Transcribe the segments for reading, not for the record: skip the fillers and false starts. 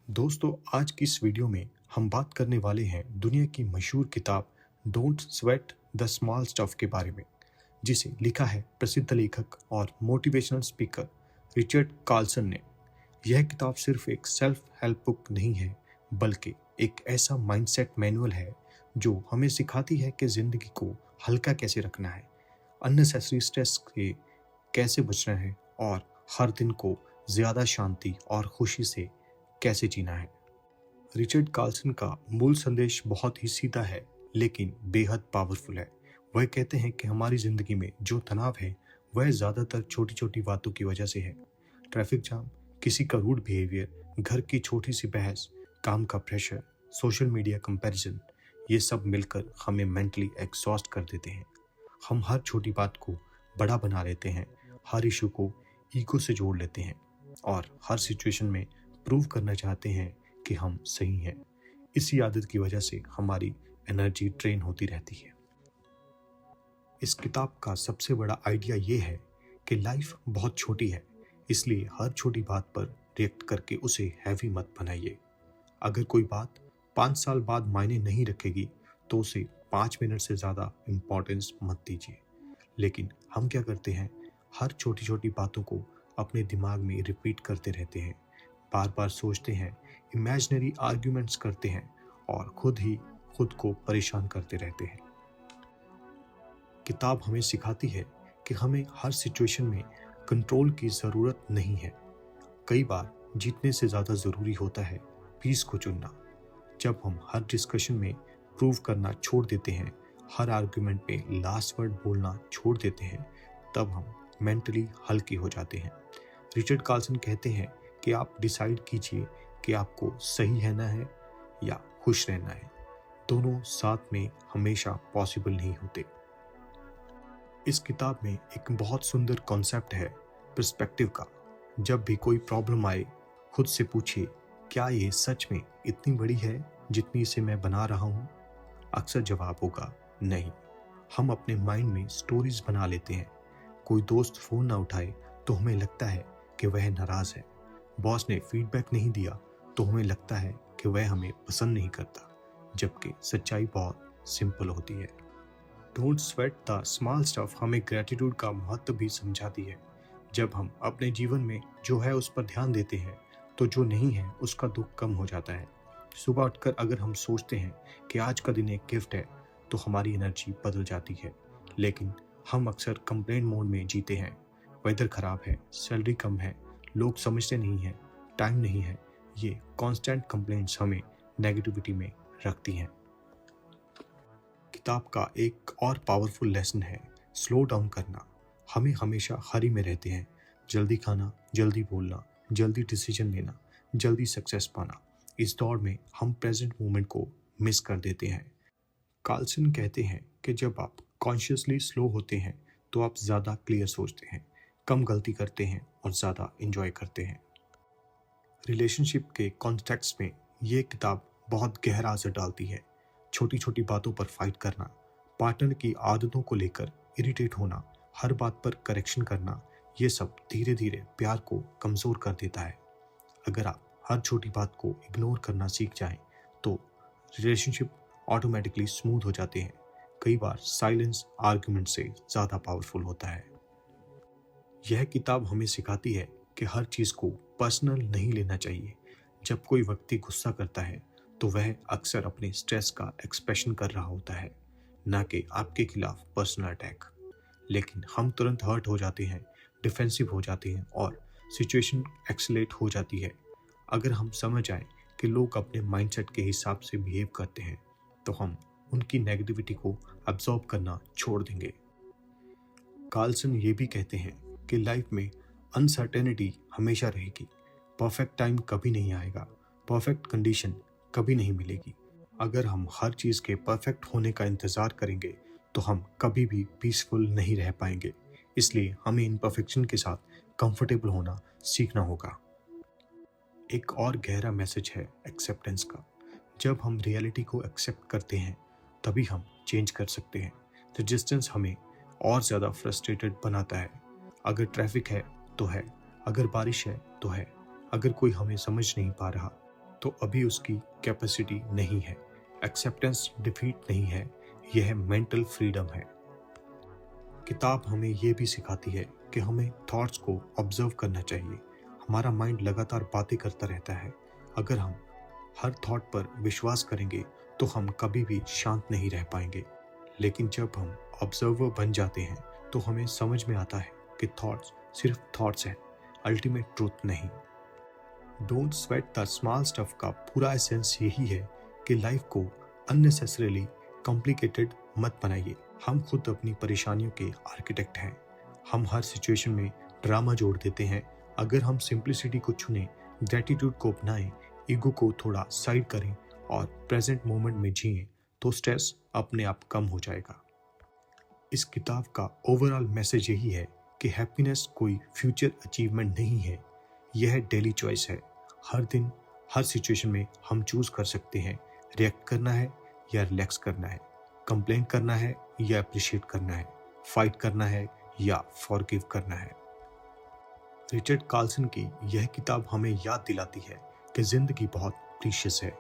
दोस्तों, आज की इस वीडियो में हम बात करने वाले हैं दुनिया की मशहूर किताब don't sweat the small stuff के बारे में, जिसे लिखा है प्रसिद्ध लेखक और मोटिवेशनल स्पीकर रिचर्ड कार्लसन ने। यह किताब सिर्फ एक सेल्फ हेल्प बुक नहीं है, बल्कि एक ऐसा माइंडसेट मैनुअल है जो हमें सिखाती है कि ज़िंदगी को हल्का कैसे रखना है, अननेसेसरी स्ट्रेस से कैसे बचना है और हर दिन को ज़्यादा शांति और खुशी से कैसे जीना है। रिचर्ड कार्लसन का मूल संदेश बहुत ही सीधा है, लेकिन बेहद पावरफुल है। वह कहते हैं कि हमारी ज़िंदगी में जो तनाव है वह ज़्यादातर छोटी छोटी बातों की वजह से है। ट्रैफिक जाम, किसी का रूड बिहेवियर, घर की छोटी सी बहस, काम का प्रेशर, सोशल मीडिया कंपैरिजन, ये सब मिलकर हमें मेंटली एग्जॉस्ट कर देते हैं। हम हर छोटी बात को बड़ा बना लेते हैं, हर इशू को ईगो से जोड़ लेते हैं और हर सिचुएशन में प्रूव करना चाहते हैं कि हम सही हैं। इसी आदत की वजह से हमारी एनर्जी ड्रेन होती रहती है। इस किताब का सबसे बड़ा आइडिया ये है कि लाइफ बहुत छोटी है, इसलिए हर छोटी बात पर रिएक्ट करके उसे हैवी मत बनाइए। अगर कोई बात 5 साल बाद मायने नहीं रखेगी तो उसे 5 मिनट से ज़्यादा इम्पोर्टेंस मत दीजिए। लेकिन हम क्या करते हैं, हर छोटी छोटी बातों को अपने दिमाग में रिपीट करते रहते हैं, बार बार सोचते हैं, इमेजिनरी आर्ग्यूमेंट्स करते हैं और खुद ही खुद को परेशान करते रहते हैं। किताब हमें सिखाती है कि हमें हर सिचुएशन में कंट्रोल की ज़रूरत नहीं है। कई बार जीतने से ज़्यादा ज़रूरी होता है पीस को चुनना। जब हम हर डिस्कशन में प्रूव करना छोड़ देते हैं, हर आर्ग्यूमेंट में लास्ट वर्ड बोलना छोड़ देते हैं, तब हम मेंटली हल्के हो जाते हैं। रिचर्ड कार्लसन कहते हैं कि आप डिसाइड कीजिए कि आपको सही रहना है या खुश रहना है। दोनों साथ में हमेशा पॉसिबल नहीं होते। इस किताब में एक बहुत सुंदर कॉन्सेप्ट है पर्सपेक्टिव का। जब भी कोई प्रॉब्लम आए, खुद से पूछिए, क्या ये सच में इतनी बड़ी है जितनी इसे मैं बना रहा हूँ? अक्सर जवाब होगा नहीं। हम अपने माइंड में स्टोरीज बना लेते हैं। कोई दोस्त फ़ोन ना उठाए तो हमें लगता है कि वह नाराज़ है। बॉस ने फीडबैक नहीं दिया तो हमें लगता है कि वह हमें पसंद नहीं करता, जबकि सच्चाई बहुत सिंपल होती है। Don't sweat the small stuff हमें ग्रेटिट्यूड का महत्व भी समझाती है। जब हम अपने जीवन में जो है उस पर ध्यान देते हैं तो जो नहीं है उसका दुख कम हो जाता है। सुबह उठकर अगर हम सोचते हैं कि आज का दिन एक गिफ्ट है तो हमारी एनर्जी बदल जाती है। लेकिन हम अक्सर कंप्लेंट मोड में जीते हैं। वेदर खराब है, सैलरी कम है, लोग समझते नहीं हैं, टाइम नहीं है। ये कांस्टेंट कंप्लेंट्स हमें नेगेटिविटी में रखती हैं। किताब का एक और पावरफुल लेसन है स्लो डाउन करना। हमें हमेशा हरी में रहते हैं, जल्दी खाना, जल्दी बोलना, जल्दी डिसीजन लेना, जल्दी सक्सेस पाना। इस दौड़ में हम प्रेजेंट मोमेंट को मिस कर देते हैं। कार्लसन कहते हैं कि जब आप कॉन्शियसली स्लो होते हैं तो आप ज़्यादा क्लियर सोचते हैं, कम गलती करते हैं और ज़्यादा एंजॉय करते हैं। रिलेशनशिप के कॉन्टेक्स्ट में ये किताब बहुत गहरा असर डालती है। छोटी छोटी बातों पर फाइट करना, पार्टनर की आदतों को लेकर इरिटेट होना, हर बात पर करेक्शन करना, ये सब धीरे धीरे प्यार को कमज़ोर कर देता है। अगर आप हर छोटी बात को इग्नोर करना सीख जाएं तो रिलेशनशिप ऑटोमेटिकली स्मूथ हो जाते हैं। कई बार साइलेंस आर्गुमेंट से ज़्यादा पावरफुल होता है। यह किताब हमें सिखाती है कि हर चीज़ को पर्सनल नहीं लेना चाहिए। जब कोई व्यक्ति गुस्सा करता है तो वह अक्सर अपने स्ट्रेस का एक्सप्रेशन कर रहा होता है, ना कि आपके खिलाफ पर्सनल अटैक। लेकिन हम तुरंत हर्ट हो जाते हैं, डिफेंसिव हो जाते हैं और सिचुएशन एक्सलेट हो जाती है। अगर हम समझ आए कि लोग अपने माइंडसेट के हिसाब से बिहेव करते हैं तो हम उनकी नेगेटिविटी को अब्जॉर्ब करना छोड़ देंगे। कार्लसन ये भी कहते हैं कि लाइफ में अनसर्टेनिटी हमेशा रहेगी। परफेक्ट टाइम कभी नहीं आएगा, परफेक्ट कंडीशन कभी नहीं मिलेगी। अगर हम हर चीज़ के परफेक्ट होने का इंतज़ार करेंगे तो हम कभी भी पीसफुल नहीं रह पाएंगे। इसलिए हमें इम्परफेक्शन के साथ कंफर्टेबल होना सीखना होगा। एक और गहरा मैसेज है एक्सेप्टेंस का। जब हम रियलिटी को एक्सेप्ट करते हैं तभी हम चेंज कर सकते हैं। रेजिस्टेंस हमें और ज़्यादा फ्रस्ट्रेटेड बनाता है। अगर ट्रैफिक है तो है, अगर बारिश है तो है, अगर कोई हमें समझ नहीं पा रहा तो अभी उसकी कैपेसिटी नहीं है। एक्सेप्टेंस डिफीट नहीं है, यह मेंटल फ्रीडम है। किताब हमें यह भी सिखाती है कि हमें थॉट्स को ऑब्जर्व करना चाहिए। हमारा माइंड लगातार बातें करता रहता है। अगर हम हर थॉट पर विश्वास करेंगे तो हम कभी भी शांत नहीं रह पाएंगे। लेकिन जब हम ऑब्जर्वर बन जाते हैं तो हमें समझ में आता है कि थॉट्स सिर्फ थॉट्स हैं, अल्टीमेट ट्रूथ नहीं। Don't sweat the small stuff का पूरा एसेंस यही है कि लाइफ को अननेसेसरीली कॉम्प्लिकेटेड मत बनाइए। हम खुद अपनी परेशानियों के आर्किटेक्ट हैं। हम हर सिचुएशन में ड्रामा जोड़ देते हैं। अगर हम सिंप्लिसिटी को चुनें, ग्रेटिट्यूड को अपनाएं, ईगो को थोड़ा साइड करें और प्रेजेंट मोमेंट में जिएं, तो स्ट्रेस अपने आप कम हो जाएगा। इस किताब का ओवरऑल मैसेज यही है कि हैप्पीनेस कोई फ्यूचर अचीवमेंट नहीं है, यह डेली चॉइस है। हर दिन हर सिचुएशन में हम चूज कर सकते हैं, रिएक्ट करना है या रिलैक्स करना है, कंप्लेन करना है या अप्रिशिएट करना है, फाइट करना है या फॉरगिव करना है। रिचर्ड कार्लसन की यह किताब हमें याद दिलाती है कि जिंदगी बहुत प्रीशियस है।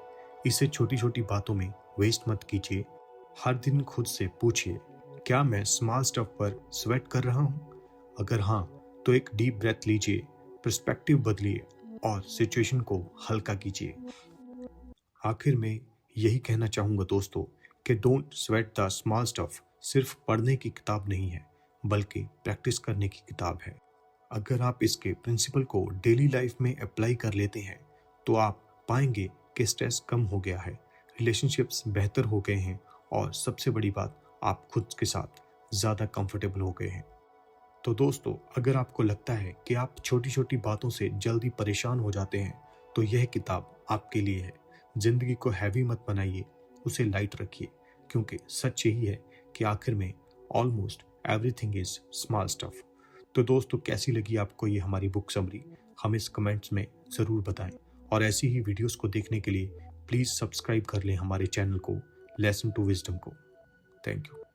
इसे छोटी छोटी बातों में वेस्ट मत कीजिए। हर दिन खुद से पूछिए, क्या मैं स्मॉल स्टफ पर स्वेट कर रहा हूँ? अगर हाँ, तो एक डीप ब्रेथ लीजिए, पर्सपेक्टिव बदलिए और सिचुएशन को हल्का कीजिए। आखिर में यही कहना चाहूँगा दोस्तों कि don't sweat the small stuff सिर्फ पढ़ने की किताब नहीं है, बल्कि प्रैक्टिस करने की किताब है। अगर आप इसके प्रिंसिपल को डेली लाइफ में अप्लाई कर लेते हैं तो आप पाएंगे कि स्ट्रेस कम हो गया है, रिलेशनशिप्स बेहतर हो गए हैं और सबसे बड़ी बात, आप खुद के साथ ज़्यादा कंफर्टेबल हो गए हैं। तो दोस्तों, अगर आपको लगता है कि आप छोटी छोटी बातों से जल्दी परेशान हो जाते हैं तो यह किताब आपके लिए है। जिंदगी को हैवी मत बनाइए, उसे लाइट रखिए, क्योंकि सच यही है कि आखिर में almost everything is small stuff. तो दोस्तों, कैसी लगी आपको ये हमारी बुक समरी? हमें इस कमेंट्स में ज़रूर बताएं और ऐसी ही वीडियोस को देखने के लिए प्लीज़ सब्सक्राइब कर लें हमारे चैनल को, लेसन टू विजडम को। Thank you.